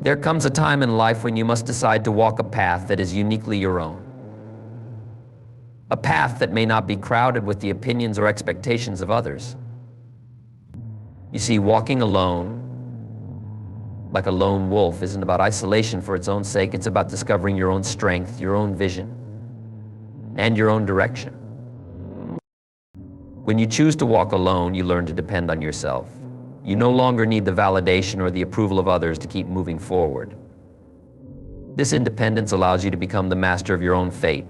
There comes a time in life when you must decide to walk a path that is uniquely your own. A path that may not be crowded with the opinions or expectations of others. You see, walking alone, like a lone wolf, isn't about isolation for its own sake. It's about discovering your own strength, your own vision, and your own direction. When you choose to walk alone, you learn to depend on yourself. You no longer need the validation or the approval of others to keep moving forward. This independence allows you to become the master of your own fate,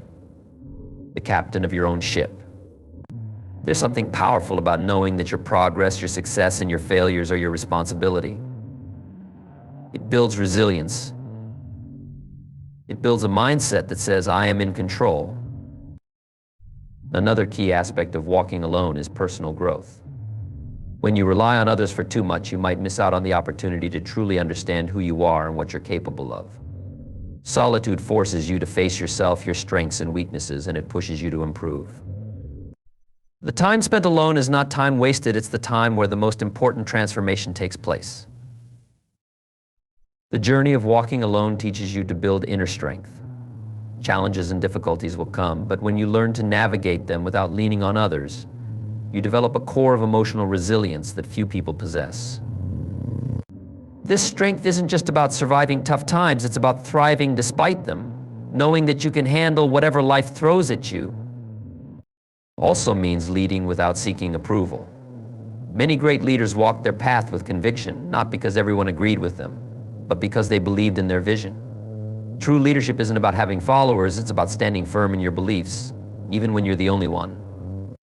the captain of your own ship. There's something powerful about knowing that your progress, your success, and your failures are your responsibility. It builds resilience. It builds a mindset that says, I am in control. Another key aspect of walking alone is personal growth. When you rely on others for too much, you might miss out on the opportunity to truly understand who you are and what you're capable of. Solitude forces you to face yourself, your strengths and weaknesses, and it pushes you to improve. The time spent alone is not time wasted, it's the time where the most important transformation takes place. The journey of walking alone teaches you to build inner strength. Challenges and difficulties will come, but when you learn to navigate them without leaning on others, you develop a core of emotional resilience that few people possess. This strength isn't just about surviving tough times, it's about thriving despite them, knowing that you can handle whatever life throws at you. Also means leading without seeking approval. Many great leaders walked their path with conviction, not because everyone agreed with them, but because they believed in their vision. True leadership isn't about having followers, it's about standing firm in your beliefs, even when you're the only one.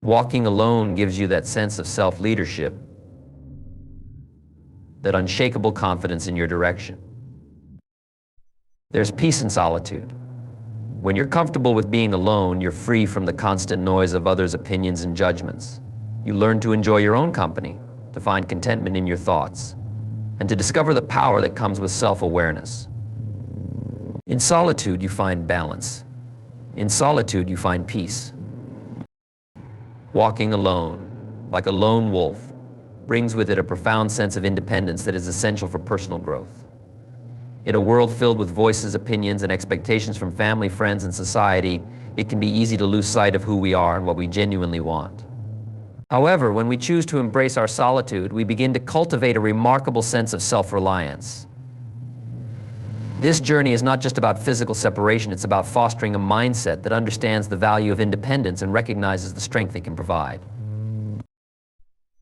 Walking alone gives you that sense of self-leadership, that unshakable confidence in your direction. There's peace in solitude. When you're comfortable with being alone, you're free from the constant noise of others' opinions and judgments. You learn to enjoy your own company, to find contentment in your thoughts, and to discover the power that comes with self-awareness. In solitude, you find balance. In solitude, you find peace. Walking alone, like a lone wolf, brings with it a profound sense of independence that is essential for personal growth. In a world filled with voices, opinions, and expectations from family, friends, and society, it can be easy to lose sight of who we are and what we genuinely want. However, when we choose to embrace our solitude, we begin to cultivate a remarkable sense of self-reliance. This journey is not just about physical separation, it's about fostering a mindset that understands the value of independence and recognizes the strength it can provide.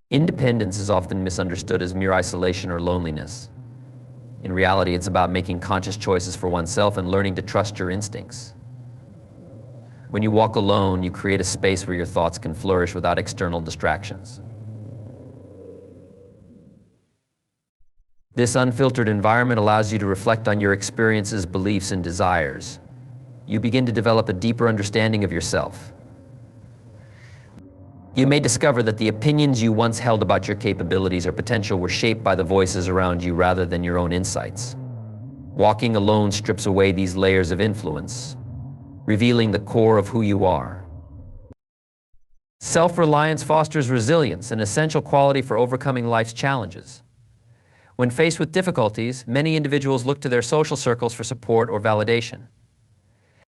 Independence is often misunderstood as mere isolation or loneliness. In reality, it's about making conscious choices for oneself and learning to trust your instincts. When you walk alone, you create a space where your thoughts can flourish without external distractions. This unfiltered environment allows you to reflect on your experiences, beliefs, and desires. You begin to develop a deeper understanding of yourself. You may discover that the opinions you once held about your capabilities or potential were shaped by the voices around you rather than your own insights. Walking alone strips away these layers of influence, revealing the core of who you are. Self-reliance fosters resilience, an essential quality for overcoming life's challenges. When faced with difficulties, many individuals look to their social circles for support or validation.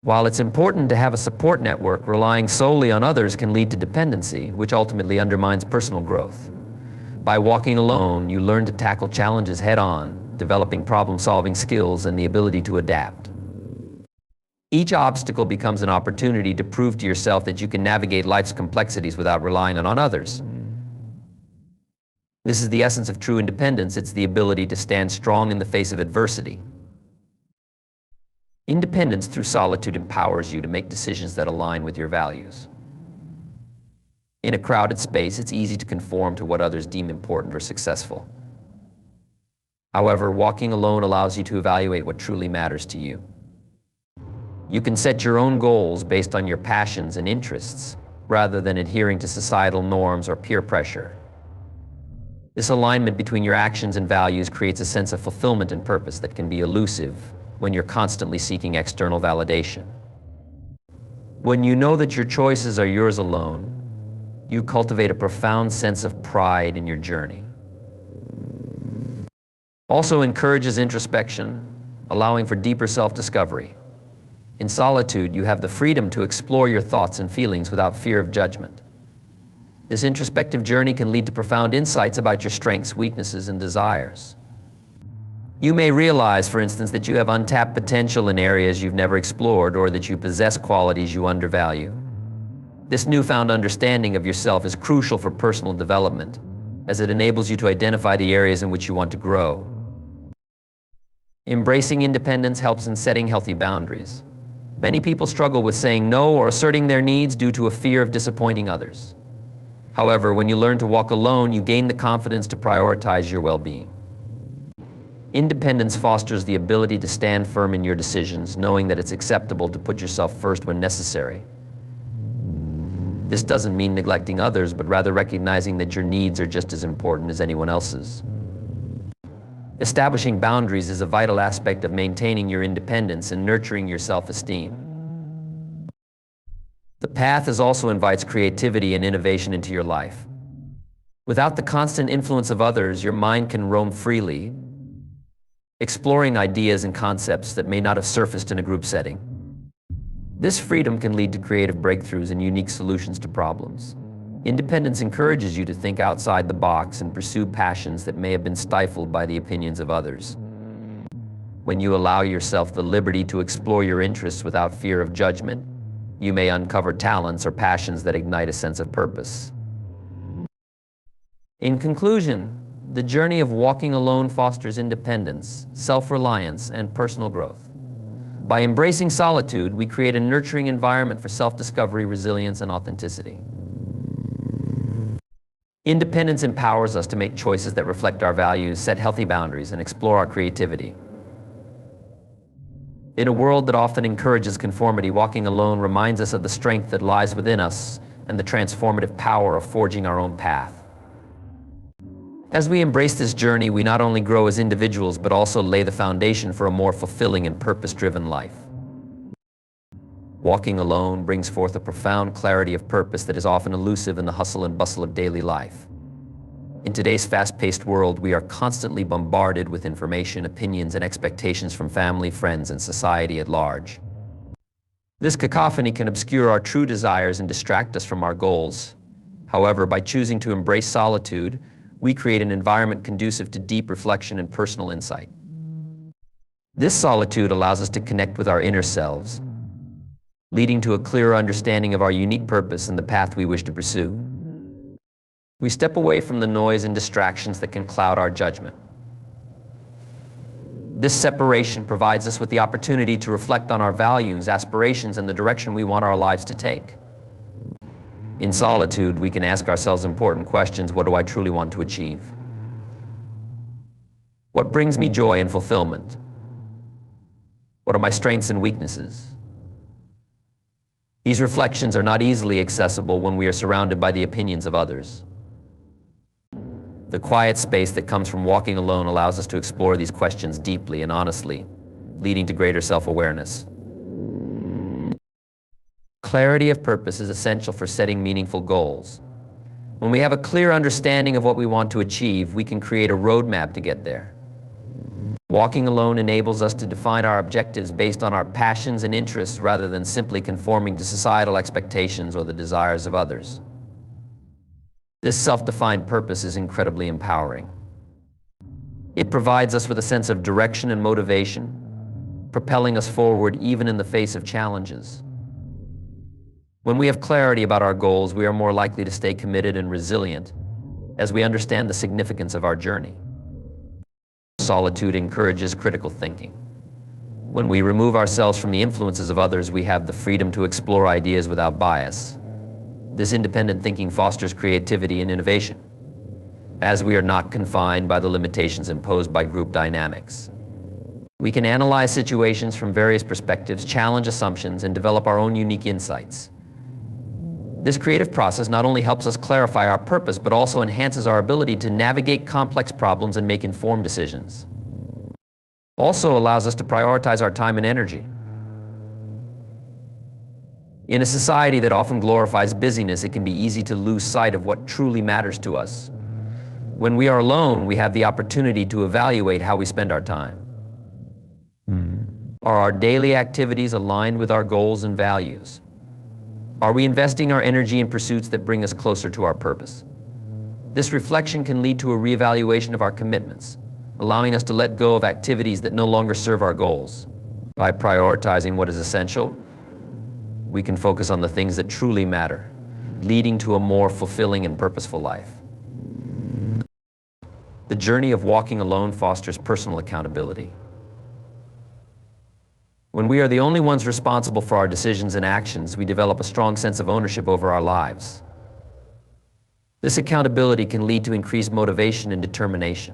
While it's important to have a support network, relying solely on others can lead to dependency, which ultimately undermines personal growth. By walking alone, you learn to tackle challenges head-on, developing problem-solving skills and the ability to adapt. Each obstacle becomes an opportunity to prove to yourself that you can navigate life's complexities without relying on others. This is the essence of true independence. It's the ability to stand strong in the face of adversity. Independence through solitude empowers you to make decisions that align with your values. In a crowded space, it's easy to conform to what others deem important or successful. However, walking alone allows you to evaluate what truly matters to you. You can set your own goals based on your passions and interests, rather than adhering to societal norms or peer pressure. This alignment between your actions and values creates a sense of fulfillment and purpose that can be elusive when you're constantly seeking external validation. When you know that your choices are yours alone, you cultivate a profound sense of pride in your journey. Also encourages introspection, allowing for deeper self-discovery. In solitude, you have the freedom to explore your thoughts and feelings without fear of judgment. This introspective journey can lead to profound insights about your strengths, weaknesses, and desires. You may realize, for instance, that you have untapped potential in areas you've never explored, or that you possess qualities you undervalue. This newfound understanding of yourself is crucial for personal development, as it enables you to identify the areas in which you want to grow. Embracing independence helps in setting healthy boundaries. Many people struggle with saying no or asserting their needs due to a fear of disappointing others. However, when you learn to walk alone, you gain the confidence to prioritize your well-being. Independence fosters the ability to stand firm in your decisions, knowing that it's acceptable to put yourself first when necessary. This doesn't mean neglecting others, but rather recognizing that your needs are just as important as anyone else's. Establishing boundaries is a vital aspect of maintaining your independence and nurturing your self-esteem. The path also invites creativity and innovation into your life. Without the constant influence of others, your mind can roam freely, exploring ideas and concepts that may not have surfaced in a group setting. This freedom can lead to creative breakthroughs and unique solutions to problems. Independence encourages you to think outside the box and pursue passions that may have been stifled by the opinions of others. When you allow yourself the liberty to explore your interests without fear of judgment, you may uncover talents or passions that ignite a sense of purpose. In conclusion, the journey of walking alone fosters independence, self-reliance, and personal growth. By embracing solitude, we create a nurturing environment for self-discovery, resilience, and authenticity. Independence empowers us to make choices that reflect our values, set healthy boundaries, and explore our creativity. In a world that often encourages conformity, walking alone reminds us of the strength that lies within us and the transformative power of forging our own path. As we embrace this journey, we not only grow as individuals, but also lay the foundation for a more fulfilling and purpose-driven life. Walking alone brings forth a profound clarity of purpose that is often elusive in the hustle and bustle of daily life. In today's fast-paced world, we are constantly bombarded with information, opinions, and expectations from family, friends, and society at large. This cacophony can obscure our true desires and distract us from our goals. However, by choosing to embrace solitude, we create an environment conducive to deep reflection and personal insight. This solitude allows us to connect with our inner selves, leading to a clearer understanding of our unique purpose and the path we wish to pursue. We step away from the noise and distractions that can cloud our judgment. This separation provides us with the opportunity to reflect on our values, aspirations, and the direction we want our lives to take. In solitude, we can ask ourselves important questions. What do I truly want to achieve? What brings me joy and fulfillment? What are my strengths and weaknesses? These reflections are not easily accessible when we are surrounded by the opinions of others. The quiet space that comes from walking alone allows us to explore these questions deeply and honestly, leading to greater self-awareness. Clarity of purpose is essential for setting meaningful goals. When we have a clear understanding of what we want to achieve, we can create a roadmap to get there. Walking alone enables us to define our objectives based on our passions and interests rather than simply conforming to societal expectations or the desires of others. This self-defined purpose is incredibly empowering. It provides us with a sense of direction and motivation, propelling us forward even in the face of challenges. When we have clarity about our goals, we are more likely to stay committed and resilient as we understand the significance of our journey. Solitude encourages critical thinking. When we remove ourselves from the influences of others, we have the freedom to explore ideas without bias. This independent thinking fosters creativity and innovation, as we are not confined by the limitations imposed by group dynamics. We can analyze situations from various perspectives, challenge assumptions, and develop our own unique insights. This creative process not only helps us clarify our purpose, but also enhances our ability to navigate complex problems and make informed decisions. Also allows us to prioritize our time and energy. In a society that often glorifies busyness, it can be easy to lose sight of what truly matters to us. When we are alone, we have the opportunity to evaluate how we spend our time. Are our daily activities aligned with our goals and values? Are we investing our energy in pursuits that bring us closer to our purpose? This reflection can lead to a reevaluation of our commitments, allowing us to let go of activities that no longer serve our goals. By prioritizing what is essential, we can focus on the things that truly matter, leading to a more fulfilling and purposeful life. The journey of walking alone fosters personal accountability. When we are the only ones responsible for our decisions and actions, we develop a strong sense of ownership over our lives. This accountability can lead to increased motivation and determination.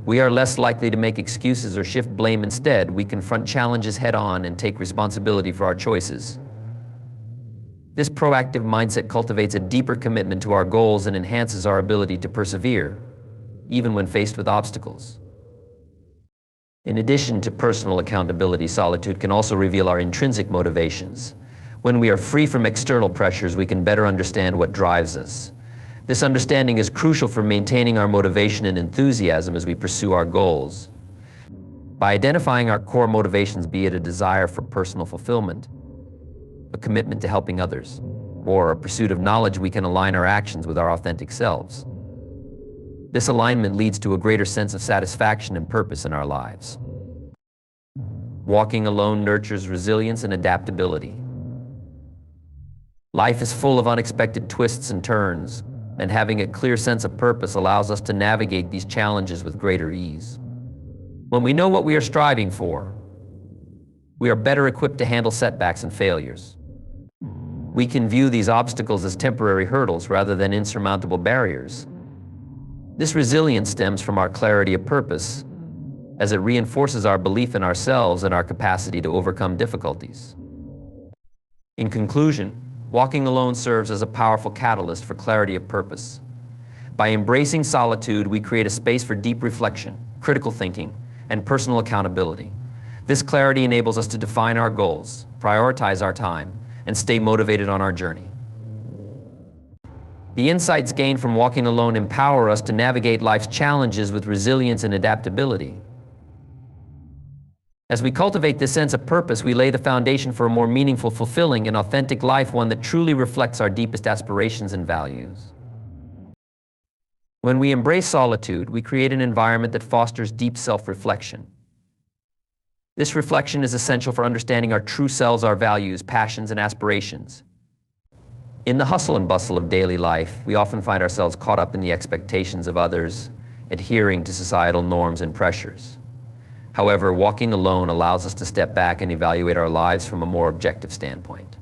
We are less likely to make excuses or shift blame. Instead, we confront challenges head-on and take responsibility for our choices. This proactive mindset cultivates a deeper commitment to our goals and enhances our ability to persevere, even when faced with obstacles. In addition to personal accountability, solitude can also reveal our intrinsic motivations. When we are free from external pressures, we can better understand what drives us. This understanding is crucial for maintaining our motivation and enthusiasm as we pursue our goals. By identifying our core motivations, be it a desire for personal fulfillment, a commitment to helping others, or a pursuit of knowledge, we can align our actions with our authentic selves. This alignment leads to a greater sense of satisfaction and purpose in our lives. Walking alone nurtures resilience and adaptability. Life is full of unexpected twists and turns, and having a clear sense of purpose allows us to navigate these challenges with greater ease. When we know what we are striving for, we are better equipped to handle setbacks and failures. We can view these obstacles as temporary hurdles rather than insurmountable barriers. This resilience stems from our clarity of purpose, as it reinforces our belief in ourselves and our capacity to overcome difficulties. In conclusion, walking alone serves as a powerful catalyst for clarity of purpose. By embracing solitude, we create a space for deep reflection, critical thinking, and personal accountability. This clarity enables us to define our goals, prioritize our time, and stay motivated on our journey. The insights gained from walking alone empower us to navigate life's challenges with resilience and adaptability. As we cultivate this sense of purpose, we lay the foundation for a more meaningful, fulfilling, and authentic life, one that truly reflects our deepest aspirations and values. When we embrace solitude, we create an environment that fosters deep self-reflection. This reflection is essential for understanding our true selves, our values, passions, and aspirations. In the hustle and bustle of daily life, we often find ourselves caught up in the expectations of others, adhering to societal norms and pressures. However, walking alone allows us to step back and evaluate our lives from a more objective standpoint.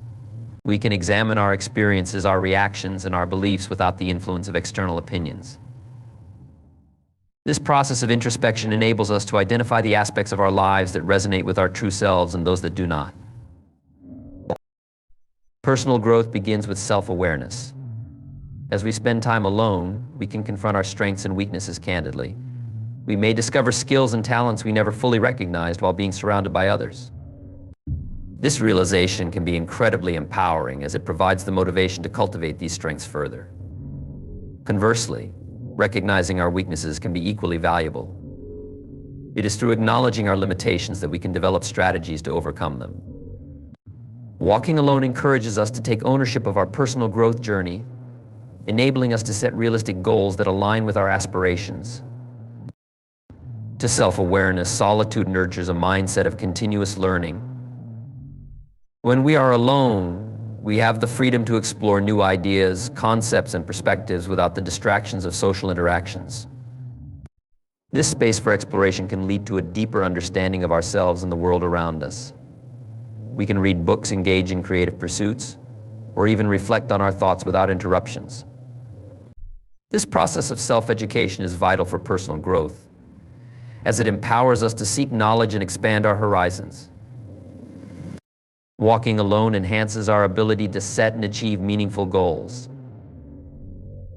We can examine our experiences, our reactions, and our beliefs without the influence of external opinions. This process of introspection enables us to identify the aspects of our lives that resonate with our true selves and those that do not. Personal growth begins with self-awareness. As we spend time alone, we can confront our strengths and weaknesses candidly. We may discover skills and talents we never fully recognized while being surrounded by others. This realization can be incredibly empowering, as it provides the motivation to cultivate these strengths further. Conversely, recognizing our weaknesses can be equally valuable. It is through acknowledging our limitations that we can develop strategies to overcome them. Walking alone encourages us to take ownership of our personal growth journey, enabling us to set realistic goals that align with our aspirations. To self-awareness, solitude nurtures a mindset of continuous learning. When we are alone, we have the freedom to explore new ideas, concepts, and perspectives without the distractions of social interactions. This space for exploration can lead to a deeper understanding of ourselves and the world around us. We can read books, engage in creative pursuits, or even reflect on our thoughts without interruptions. This process of self-education is vital for personal growth, as it empowers us to seek knowledge and expand our horizons. Walking alone enhances our ability to set and achieve meaningful goals.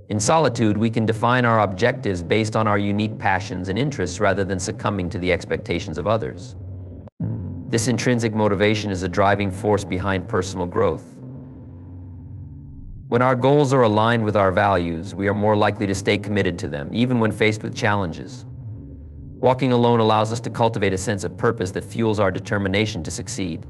In solitude, we can define our objectives based on our unique passions and interests rather than succumbing to the expectations of others. This intrinsic motivation is a driving force behind personal growth. When our goals are aligned with our values, we are more likely to stay committed to them, even when faced with challenges. Walking alone allows us to cultivate a sense of purpose that fuels our determination to succeed.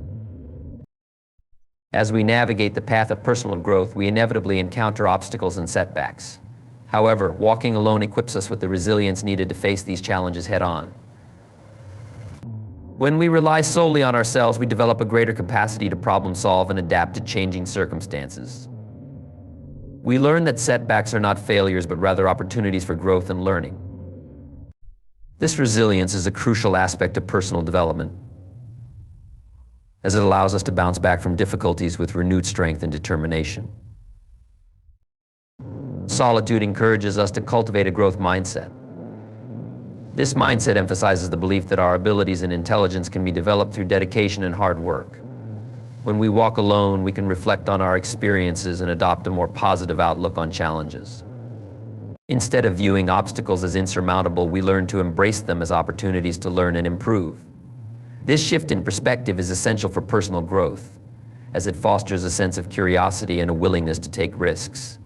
As we navigate the path of personal growth, we inevitably encounter obstacles and setbacks. However, walking alone equips us with the resilience needed to face these challenges head-on. When we rely solely on ourselves, we develop a greater capacity to problem solve and adapt to changing circumstances. We learn that setbacks are not failures, but rather opportunities for growth and learning. This resilience is a crucial aspect of personal development, as it allows us to bounce back from difficulties with renewed strength and determination. Solitude encourages us to cultivate a growth mindset. This mindset emphasizes the belief that our abilities and intelligence can be developed through dedication and hard work. When we walk alone, we can reflect on our experiences and adopt a more positive outlook on challenges. Instead of viewing obstacles as insurmountable, we learn to embrace them as opportunities to learn and improve. This shift in perspective is essential for personal growth, as it fosters a sense of curiosity and a willingness to take risks.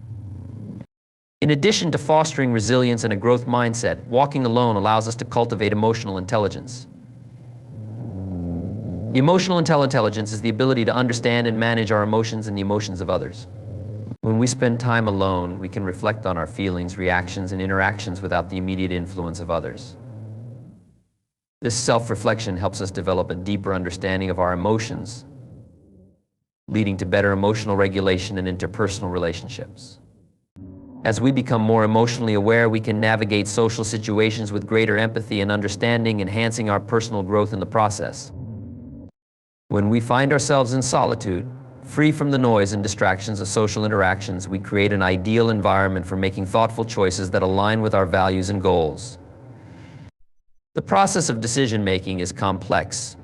In addition to fostering resilience and a growth mindset, walking alone allows us to cultivate emotional intelligence. Emotional intelligence is the ability to understand and manage our emotions and the emotions of others. When we spend time alone, we can reflect on our feelings, reactions, and interactions without the immediate influence of others. This self-reflection helps us develop a deeper understanding of our emotions, leading to better emotional regulation and interpersonal relationships. As we become more emotionally aware, we can navigate social situations with greater empathy and understanding, enhancing our personal growth in the process. When we find ourselves in solitude, free from the noise and distractions of social interactions, we create an ideal environment for making thoughtful choices that align with our values and goals. The process of decision-making is complex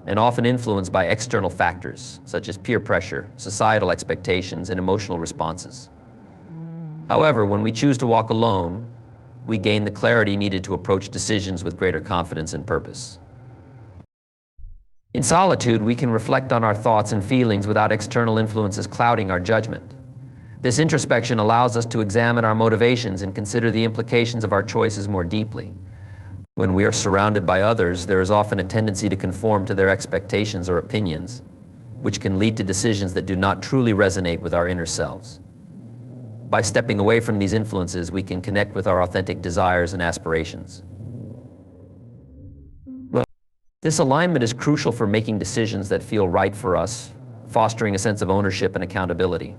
and often influenced by external factors, such as peer pressure, societal expectations, and emotional responses. However, when we choose to walk alone, we gain the clarity needed to approach decisions with greater confidence and purpose. In solitude, we can reflect on our thoughts and feelings without external influences clouding our judgment. This introspection allows us to examine our motivations and consider the implications of our choices more deeply. When we are surrounded by others, there is often a tendency to conform to their expectations or opinions, which can lead to decisions that do not truly resonate with our inner selves. By stepping away from these influences, we can connect with our authentic desires and aspirations. This alignment is crucial for making decisions that feel right for us, fostering a sense of ownership and accountability.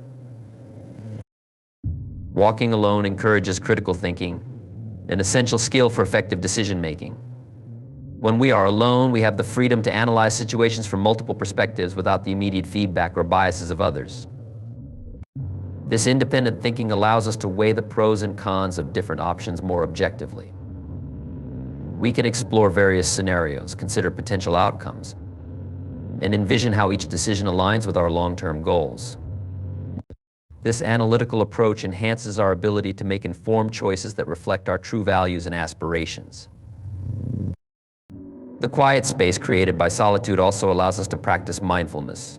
Walking alone encourages critical thinking, an essential skill for effective decision-making. When we are alone, we have the freedom to analyze situations from multiple perspectives without the immediate feedback or biases of others. This independent thinking allows us to weigh the pros and cons of different options more objectively. We can explore various scenarios, consider potential outcomes, and envision how each decision aligns with our long-term goals. This analytical approach enhances our ability to make informed choices that reflect our true values and aspirations. The quiet space created by solitude also allows us to practice mindfulness.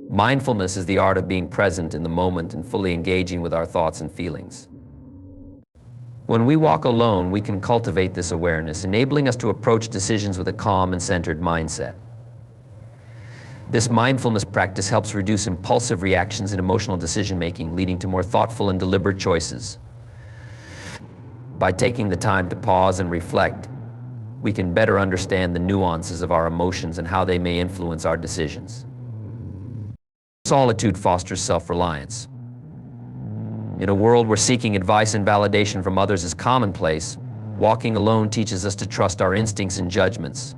Mindfulness is the art of being present in the moment and fully engaging with our thoughts and feelings. When we walk alone, we can cultivate this awareness, enabling us to approach decisions with a calm and centered mindset. This mindfulness practice helps reduce impulsive reactions and emotional decision-making, leading to more thoughtful and deliberate choices. By taking the time to pause and reflect, we can better understand the nuances of our emotions and how they may influence our decisions. Solitude fosters self-reliance. In a world where seeking advice and validation from others is commonplace, walking alone teaches us to trust our instincts and judgments.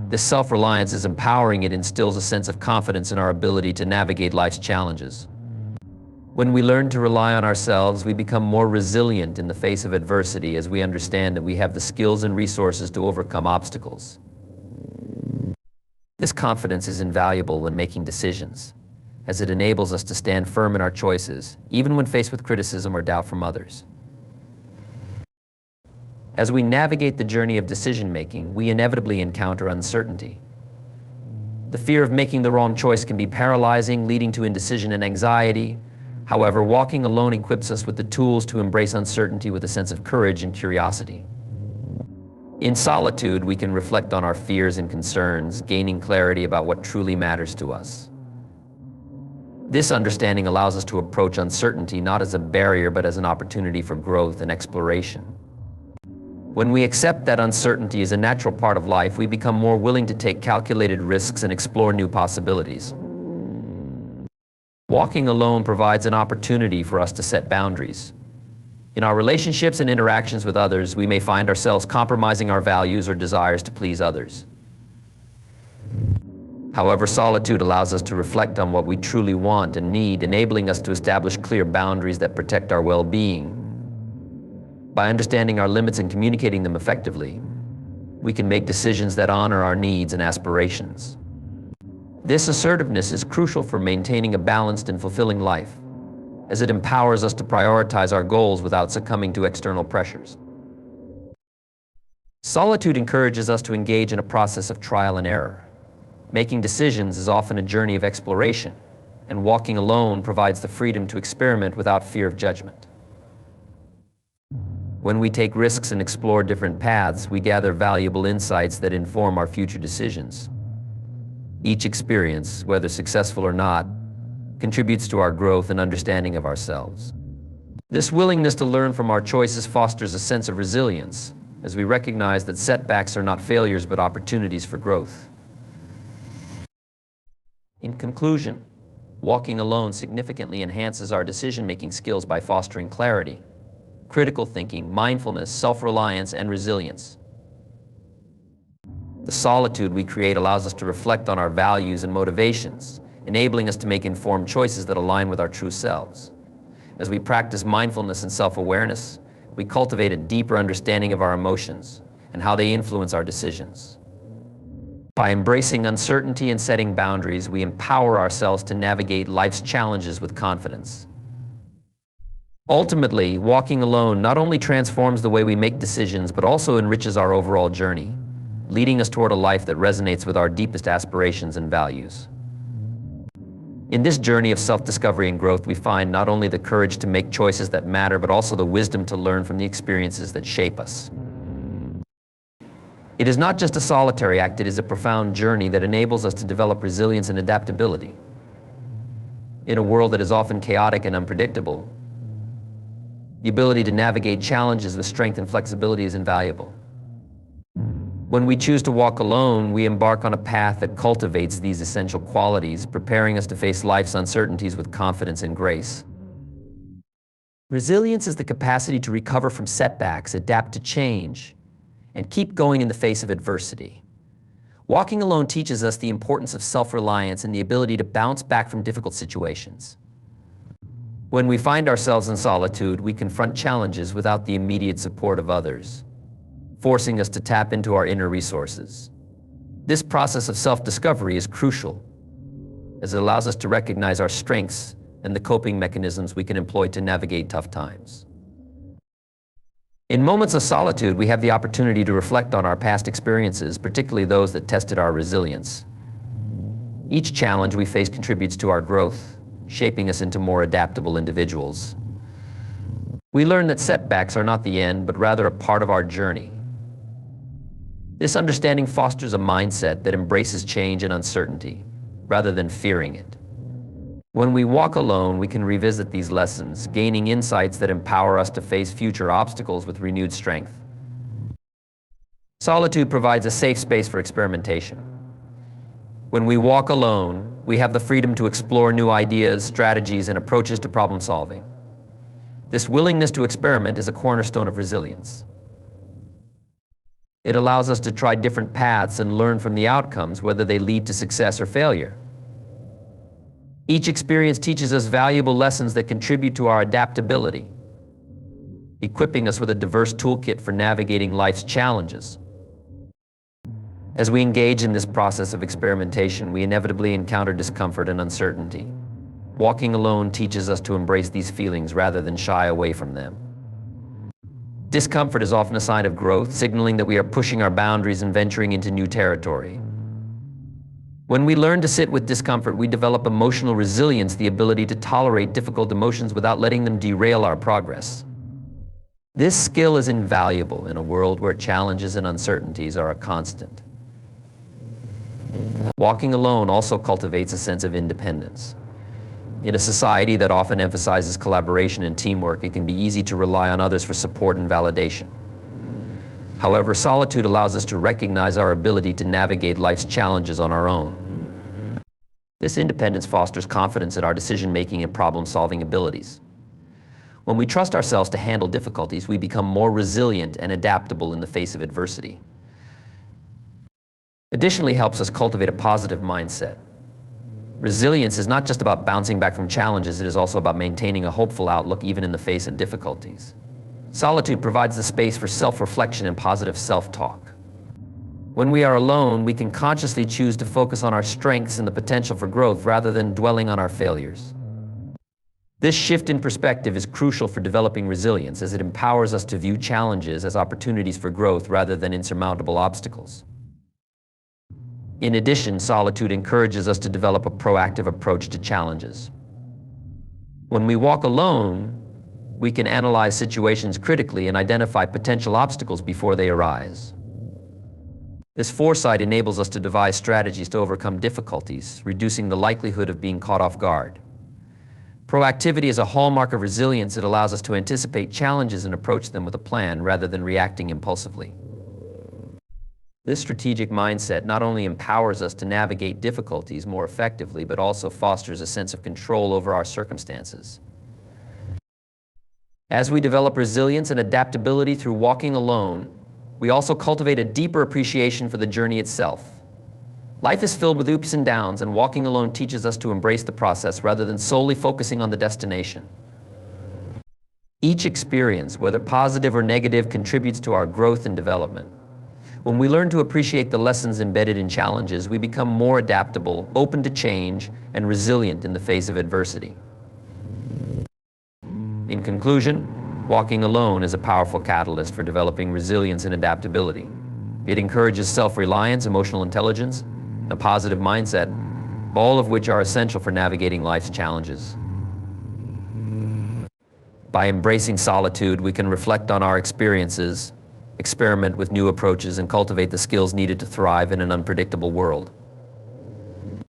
This self-reliance is empowering. It instills a sense of confidence in our ability to navigate life's challenges. When we learn to rely on ourselves, we become more resilient in the face of adversity, as we understand that we have the skills and resources to overcome obstacles. This confidence is invaluable when making decisions, as it enables us to stand firm in our choices, even when faced with criticism or doubt from others. As we navigate the journey of decision-making, we inevitably encounter uncertainty. The fear of making the wrong choice can be paralyzing, leading to indecision and anxiety. However, walking alone equips us with the tools to embrace uncertainty with a sense of courage and curiosity. In solitude, we can reflect on our fears and concerns, gaining clarity about what truly matters to us. This understanding allows us to approach uncertainty not as a barrier but as an opportunity for growth and exploration. When we accept that uncertainty is a natural part of life, we become more willing to take calculated risks and explore new possibilities. Walking alone provides an opportunity for us to set boundaries. In our relationships and interactions with others, we may find ourselves compromising our values or desires to please others. However, solitude allows us to reflect on what we truly want and need, enabling us to establish clear boundaries that protect our well-being. By understanding our limits and communicating them effectively, we can make decisions that honor our needs and aspirations. This assertiveness is crucial for maintaining a balanced and fulfilling life, as it empowers us to prioritize our goals without succumbing to external pressures. Solitude encourages us to engage in a process of trial and error. Making decisions is often a journey of exploration, and walking alone provides the freedom to experiment without fear of judgment. When we take risks and explore different paths, we gather valuable insights that inform our future decisions. Each experience, whether successful or not, contributes to our growth and understanding of ourselves. This willingness to learn from our choices fosters a sense of resilience, as we recognize that setbacks are not failures but opportunities for growth. In conclusion, walking alone significantly enhances our decision-making skills by fostering clarity, critical thinking, mindfulness, self-reliance, and resilience. The solitude we create allows us to reflect on our values and motivations, enabling us to make informed choices that align with our true selves. As we practice mindfulness and self-awareness, we cultivate a deeper understanding of our emotions and how they influence our decisions. By embracing uncertainty and setting boundaries, we empower ourselves to navigate life's challenges with confidence. Ultimately, walking alone not only transforms the way we make decisions, but also enriches our overall journey, leading us toward a life that resonates with our deepest aspirations and values. In this journey of self-discovery and growth, we find not only the courage to make choices that matter, but also the wisdom to learn from the experiences that shape us. It is not just a solitary act, it is a profound journey that enables us to develop resilience and adaptability. In a world that is often chaotic and unpredictable, the ability to navigate challenges with strength and flexibility is invaluable. When we choose to walk alone, we embark on a path that cultivates these essential qualities, preparing us to face life's uncertainties with confidence and grace. Resilience is the capacity to recover from setbacks, adapt to change, and keep going in the face of adversity. Walking alone teaches us the importance of self-reliance and the ability to bounce back from difficult situations. When we find ourselves in solitude, we confront challenges without the immediate support of others, forcing us to tap into our inner resources. This process of self-discovery is crucial, as it allows us to recognize our strengths and the coping mechanisms we can employ to navigate tough times. In moments of solitude, we have the opportunity to reflect on our past experiences, particularly those that tested our resilience. Each challenge we face contributes to our growth, shaping us into more adaptable individuals. We learn that setbacks are not the end, but rather a part of our journey. This understanding fosters a mindset that embraces change and uncertainty, rather than fearing it. When we walk alone, we can revisit these lessons, gaining insights that empower us to face future obstacles with renewed strength. Solitude provides a safe space for experimentation. When we walk alone, we have the freedom to explore new ideas, strategies, and approaches to problem solving. This willingness to experiment is a cornerstone of resilience. It allows us to try different paths and learn from the outcomes, whether they lead to success or failure. Each experience teaches us valuable lessons that contribute to our adaptability, equipping us with a diverse toolkit for navigating life's challenges. As we engage in this process of experimentation, we inevitably encounter discomfort and uncertainty. Walking alone teaches us to embrace these feelings rather than shy away from them. Discomfort is often a sign of growth, signaling that we are pushing our boundaries and venturing into new territory. When we learn to sit with discomfort, we develop emotional resilience, the ability to tolerate difficult emotions without letting them derail our progress. This skill is invaluable in a world where challenges and uncertainties are a constant. Walking alone also cultivates a sense of independence. In a society that often emphasizes collaboration and teamwork, it can be easy to rely on others for support and validation. However, solitude allows us to recognize our ability to navigate life's challenges on our own. This independence fosters confidence in our decision-making and problem-solving abilities. When we trust ourselves to handle difficulties, we become more resilient and adaptable in the face of adversity. Additionally, it helps us cultivate a positive mindset. Resilience is not just about bouncing back from challenges, it is also about maintaining a hopeful outlook even in the face of difficulties. Solitude provides the space for self-reflection and positive self-talk. When we are alone, we can consciously choose to focus on our strengths and the potential for growth rather than dwelling on our failures. This shift in perspective is crucial for developing resilience, as it empowers us to view challenges as opportunities for growth rather than insurmountable obstacles. In addition, solitude encourages us to develop a proactive approach to challenges. When we walk alone, we can analyze situations critically and identify potential obstacles before they arise. This foresight enables us to devise strategies to overcome difficulties, reducing the likelihood of being caught off guard. Proactivity is a hallmark of resilience that allows us to anticipate challenges and approach them with a plan rather than reacting impulsively. This strategic mindset not only empowers us to navigate difficulties more effectively, but also fosters a sense of control over our circumstances. As we develop resilience and adaptability through walking alone, we also cultivate a deeper appreciation for the journey itself. Life is filled with ups and downs, and walking alone teaches us to embrace the process rather than solely focusing on the destination. Each experience, whether positive or negative, contributes to our growth and development. When we learn to appreciate the lessons embedded in challenges, we become more adaptable, open to change, and resilient in the face of adversity. In conclusion, walking alone is a powerful catalyst for developing resilience and adaptability. It encourages self-reliance, emotional intelligence, and a positive mindset, all of which are essential for navigating life's challenges. By embracing solitude, we can reflect on our experiences, experiment with new approaches, and cultivate the skills needed to thrive in an unpredictable world.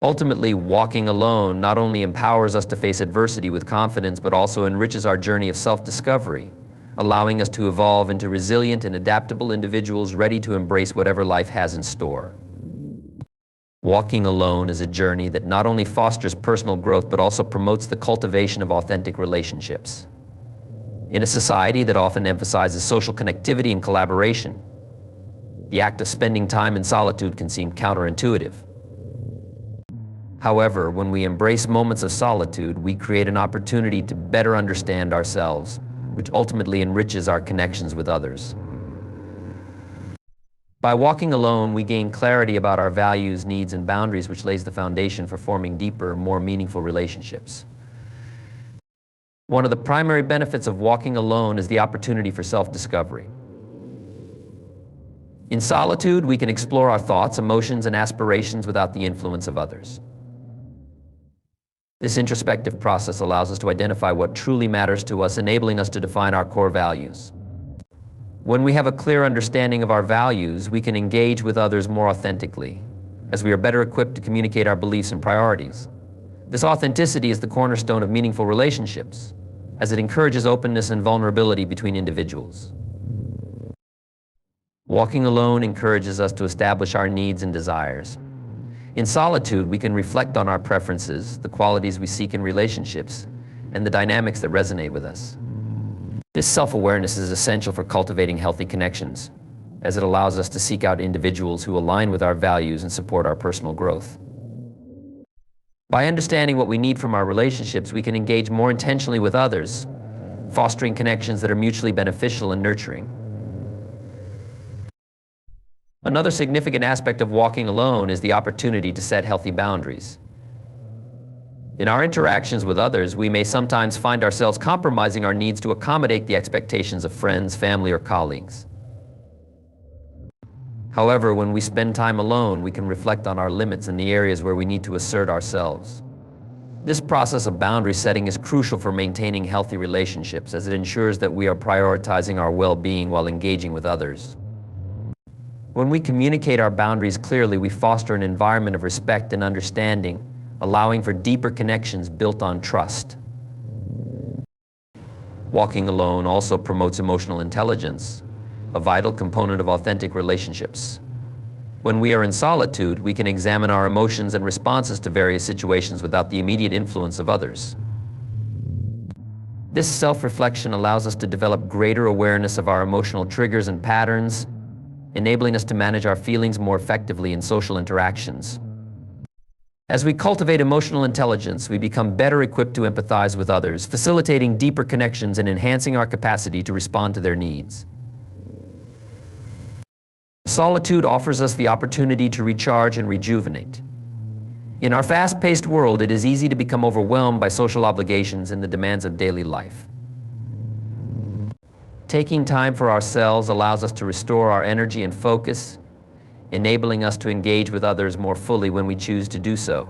Ultimately, walking alone not only empowers us to face adversity with confidence, but also enriches our journey of self-discovery, allowing us to evolve into resilient and adaptable individuals ready to embrace whatever life has in store. Walking alone is a journey that not only fosters personal growth, but also promotes the cultivation of authentic relationships. In a society that often emphasizes social connectivity and collaboration, the act of spending time in solitude can seem counterintuitive. However, when we embrace moments of solitude, we create an opportunity to better understand ourselves, which ultimately enriches our connections with others. By walking alone, we gain clarity about our values, needs, and boundaries, which lays the foundation for forming deeper, more meaningful relationships. One of the primary benefits of walking alone is the opportunity for self-discovery. In solitude, we can explore our thoughts, emotions, and aspirations without the influence of others. This introspective process allows us to identify what truly matters to us, enabling us to define our core values. When we have a clear understanding of our values, we can engage with others more authentically, as we are better equipped to communicate our beliefs and priorities. This authenticity is the cornerstone of meaningful relationships, as it encourages openness and vulnerability between individuals. Walking alone encourages us to establish our needs and desires. In solitude, we can reflect on our preferences, the qualities we seek in relationships, and the dynamics that resonate with us. This self-awareness is essential for cultivating healthy connections, as it allows us to seek out individuals who align with our values and support our personal growth. By understanding what we need from our relationships, we can engage more intentionally with others, fostering connections that are mutually beneficial and nurturing. Another significant aspect of walking alone is the opportunity to set healthy boundaries. In our interactions with others, we may sometimes find ourselves compromising our needs to accommodate the expectations of friends, family, or colleagues. However, when we spend time alone, we can reflect on our limits and the areas where we need to assert ourselves. This process of boundary setting is crucial for maintaining healthy relationships, as it ensures that we are prioritizing our well-being while engaging with others. When we communicate our boundaries clearly, we foster an environment of respect and understanding, allowing for deeper connections built on trust. Walking alone also promotes emotional intelligence, a vital component of authentic relationships. When we are in solitude, we can examine our emotions and responses to various situations without the immediate influence of others. This self-reflection allows us to develop greater awareness of our emotional triggers and patterns, enabling us to manage our feelings more effectively in social interactions. As we cultivate emotional intelligence, we become better equipped to empathize with others, facilitating deeper connections and enhancing our capacity to respond to their needs. Solitude offers us the opportunity to recharge and rejuvenate. In our fast-paced world, it is easy to become overwhelmed by social obligations and the demands of daily life. Taking time for ourselves allows us to restore our energy and focus, enabling us to engage with others more fully when we choose to do so.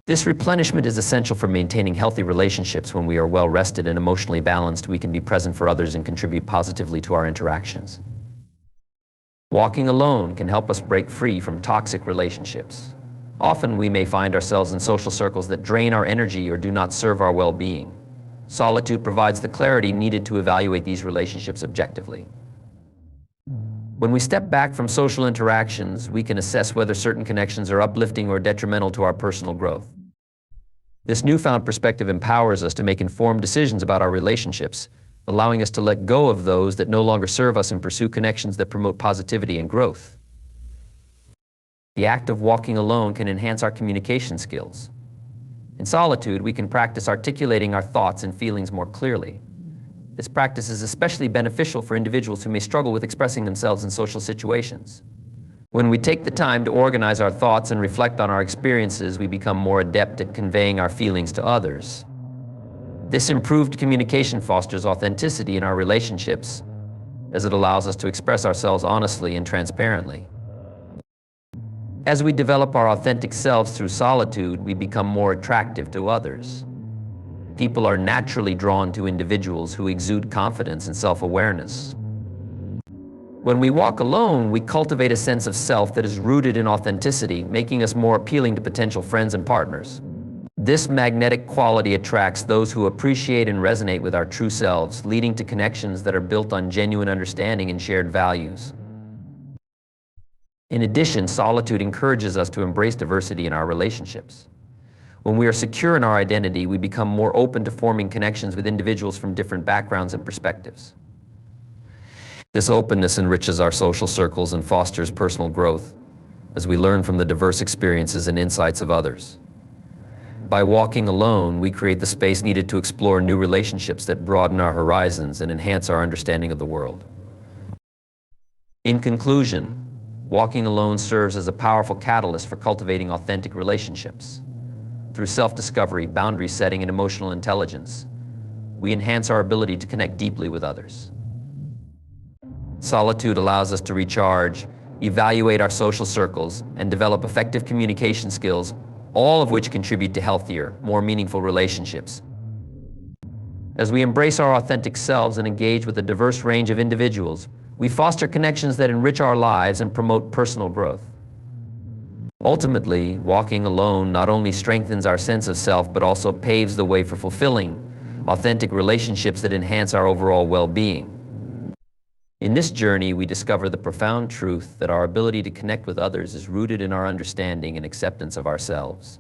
This replenishment is essential for maintaining healthy relationships. When we are well rested and emotionally balanced, we can be present for others and contribute positively to our interactions. Walking alone can help us break free from toxic relationships. Often we may find ourselves in social circles that drain our energy or do not serve our well-being. Solitude provides the clarity needed to evaluate these relationships objectively. When we step back from social interactions, we can assess whether certain connections are uplifting or detrimental to our personal growth. This newfound perspective empowers us to make informed decisions about our relationships, allowing us to let go of those that no longer serve us and pursue connections that promote positivity and growth. The act of walking alone can enhance our communication skills. In solitude, we can practice articulating our thoughts and feelings more clearly. This practice is especially beneficial for individuals who may struggle with expressing themselves in social situations. When we take the time to organize our thoughts and reflect on our experiences, we become more adept at conveying our feelings to others. This improved communication fosters authenticity in our relationships, as it allows us to express ourselves honestly and transparently. As we develop our authentic selves through solitude, we become more attractive to others. People are naturally drawn to individuals who exude confidence and self-awareness. When we walk alone, we cultivate a sense of self that is rooted in authenticity, making us more appealing to potential friends and partners. This magnetic quality attracts those who appreciate and resonate with our true selves, leading to connections that are built on genuine understanding and shared values. In addition, solitude encourages us to embrace diversity in our relationships. When we are secure in our identity, we become more open to forming connections with individuals from different backgrounds and perspectives. This openness enriches our social circles and fosters personal growth, as we learn from the diverse experiences and insights of others. By walking alone, we create the space needed to explore new relationships that broaden our horizons and enhance our understanding of the world. In conclusion, walking alone serves as a powerful catalyst for cultivating authentic relationships. Through self-discovery, boundary setting, and emotional intelligence, we enhance our ability to connect deeply with others. Solitude allows us to recharge, evaluate our social circles, and develop effective communication skills, all of which contribute to healthier, more meaningful relationships. As we embrace our authentic selves and engage with a diverse range of individuals, we foster connections that enrich our lives and promote personal growth. Ultimately, walking alone not only strengthens our sense of self, but also paves the way for fulfilling, authentic relationships that enhance our overall well-being. In this journey, we discover the profound truth that our ability to connect with others is rooted in our understanding and acceptance of ourselves.